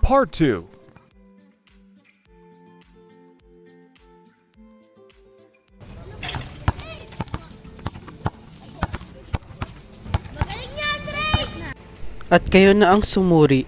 Part 2. At kayo na ang sumuri.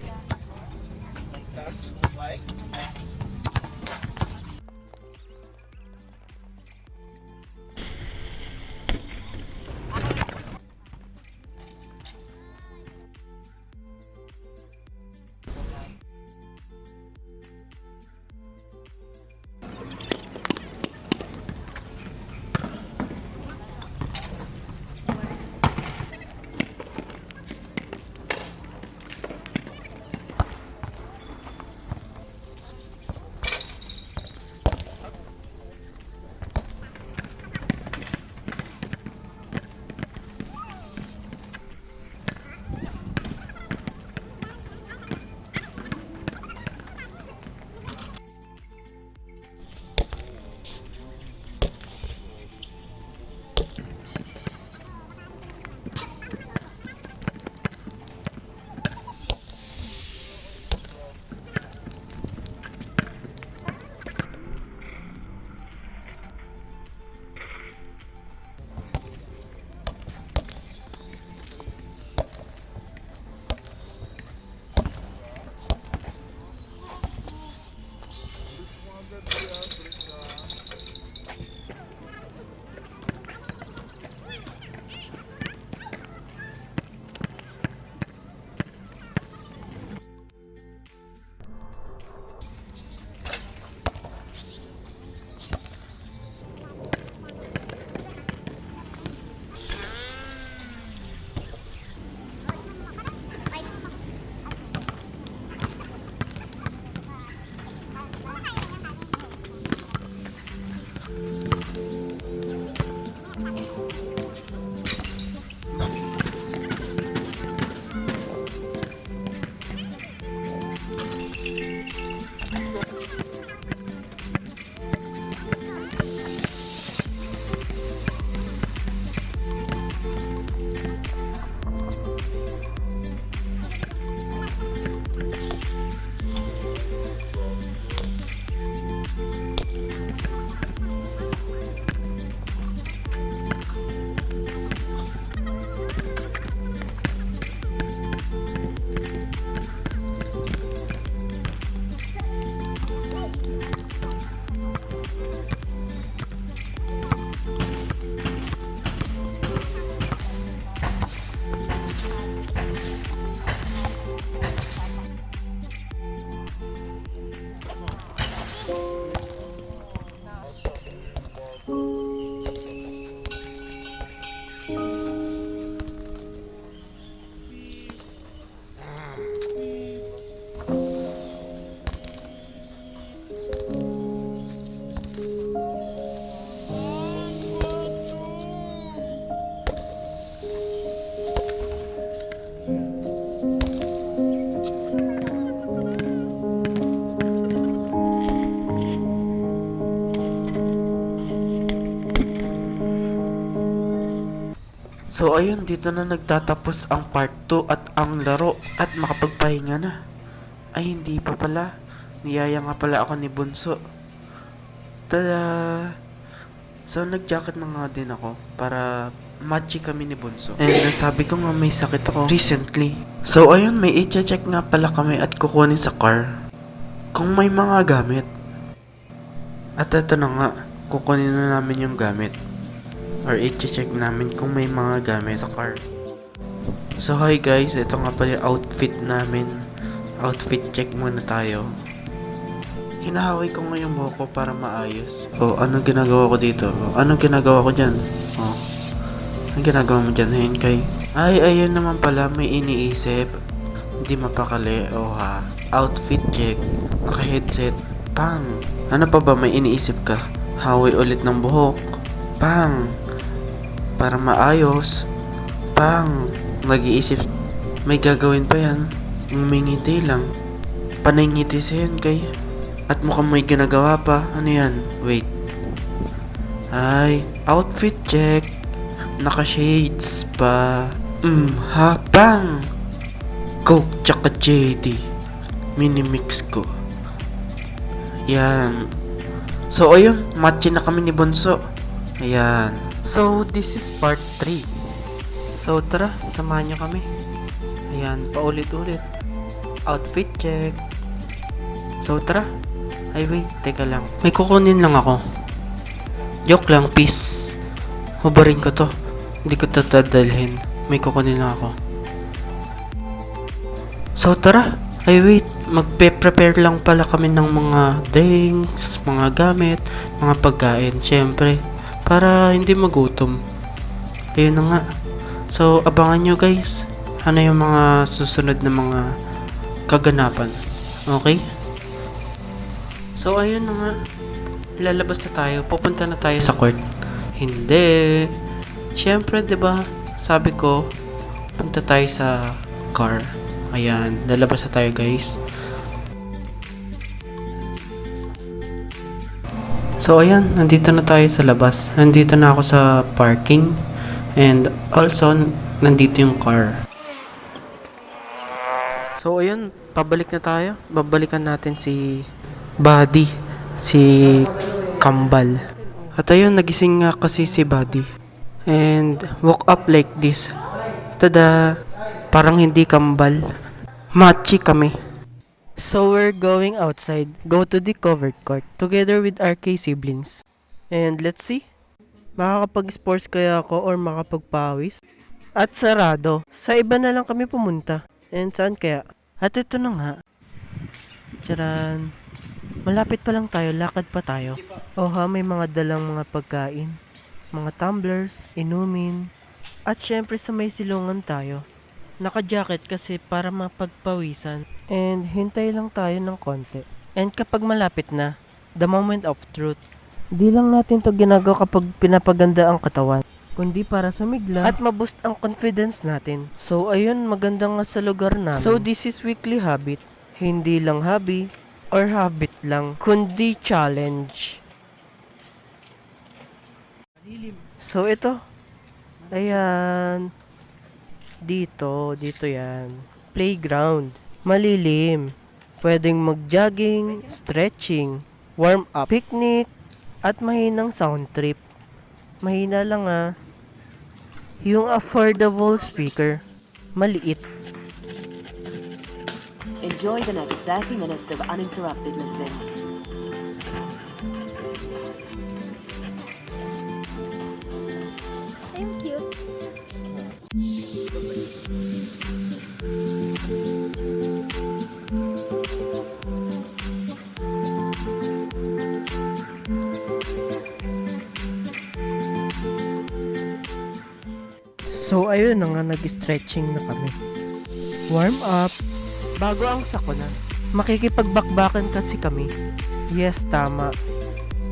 So ayun, dito na nagtatapos ang part 2 at ang laro at makapagpahinga na. Ay hindi pa pala, niyaya nga pala ako ni Bunso. Tada! So nag-jacket na nga din ako para matchy kami ni Bunso. And sabi ko nga may sakit ako recently. So ayun, may i-check nga pala kami at kukunin sa car kung may mga gamit. At ito na nga, kukunin na namin yung gamit. Or i-check namin kung may mga gamit sa car. So hi guys, ito nga pala yung outfit namin. Outfit check muna tayo. Hinahaway ko ngayon buhok ko para maayos. Oh, ano ginagawa ko dito? Anong ginagawa ko dyan? Oh, anong ginagawa mo dyan, Henkay? Ay, ayun naman pala, may iniisip. Hindi mapakali, oh ha. Outfit check, naka-headset, pang. Ano pa ba may iniisip ka? Haway ulit ng buhok, pang. Para maayos, pang. Nag-iisip, may gagawin pa yan. Umingiti lang. Panay ngiti sa yan kay. At mukhang may ginagawa pa. Ano yan? Wait. Ay, outfit check. Naka-shades pa. Habang Coke tsaka JD. Minimix ko. Yan. So, ayun. Match na kami ni Bonso. Ayan. So, this is part 3. So, tara. Samahan nyo kami. Ayan. Paulit-ulit. Outfit check. So, tara. Ay, wait. Teka lang. May kukunin lang ako. Joke lang. Peace. Hubarin ko to. Hindi ko to dadalhin. May kukunin lang ako. So, tara. Ay, wait. Magpe-prepare lang pala kami ng mga drinks, mga gamit, mga pagkain. Syempre, para hindi magutom. Ayun na nga. So, abangan nyo guys. Ano yung mga susunod na mga kaganapan. Okay? So, ayun na nga. Lalabas na tayo. Pupunta na tayo sa court. Hindi. Syempre, 'di ba? Sabi ko, punta tayo sa car. Ayan, lalabas na tayo guys. So ayan, nandito na tayo sa labas. Nandito na ako sa parking. And also, nandito yung car. So ayun, pabalik na tayo. Babalikan natin si Buddy. Si Kambal. At ayun, nagising nga kasi si Buddy. And woke up like this. Tada! Parang hindi kambal. Machi kami. So we're going outside. Go to the covered court. Together with RK siblings. And let's see. Makakapag-sports kaya ako or makapagpawis? At sarado. Sa iba na lang kami pumunta. And saan kaya? At ito na nga. Tcharan. Malapit pa lang tayo. Lakad pa tayo. Oh ha, may mga dalang mga pagkain. Mga tumblers, inumin. At syempre sa may silungan tayo. Naka-jacket kasi para mapagpawisan. And hintay lang tayo ng konti. And kapag malapit na, the moment of truth. Di lang natin to ginagawa kapag pinapaganda ang katawan, kundi para sumigla at maboost ang confidence natin. So ayun, maganda nga sa lugar namin. So this is weekly habit. Hindi lang hobby or habit lang, kundi challenge. So ito. Ayan. Dito yan. Playground. Malilim. Pwedeng mag-jogging, stretching, warm up, picnic, at mahinang sound trip. Mahina lang Yung affordable speaker. Maliit. Enjoy the next 30 minutes of uninterrupted listening. Thank you. So ayun na nga, nag-stretching na kami. Warm up. Bago ang sakuna. Makikipagbakbakan kasi kami. Yes, tama.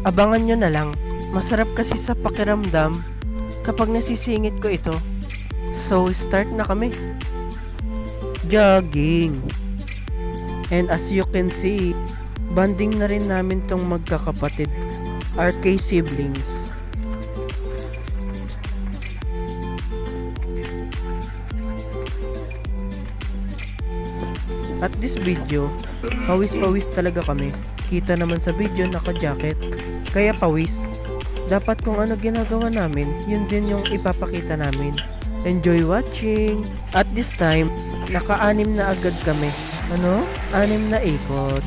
Abangan nyo na lang. Masarap kasi sa pakiramdam kapag nasisingit ko ito. So start na kami. Jogging. And as you can see, banding na rin namin tong magkakapatid. RK siblings. At this video, pawis-pawis talaga kami. Kita naman sa video, naka-jacket. Kaya pawis. Dapat kung ano ginagawa namin, yun din yung ipapakita namin. Enjoy watching! At this time, naka-anim na agad kami. Ano? 6 na ikot.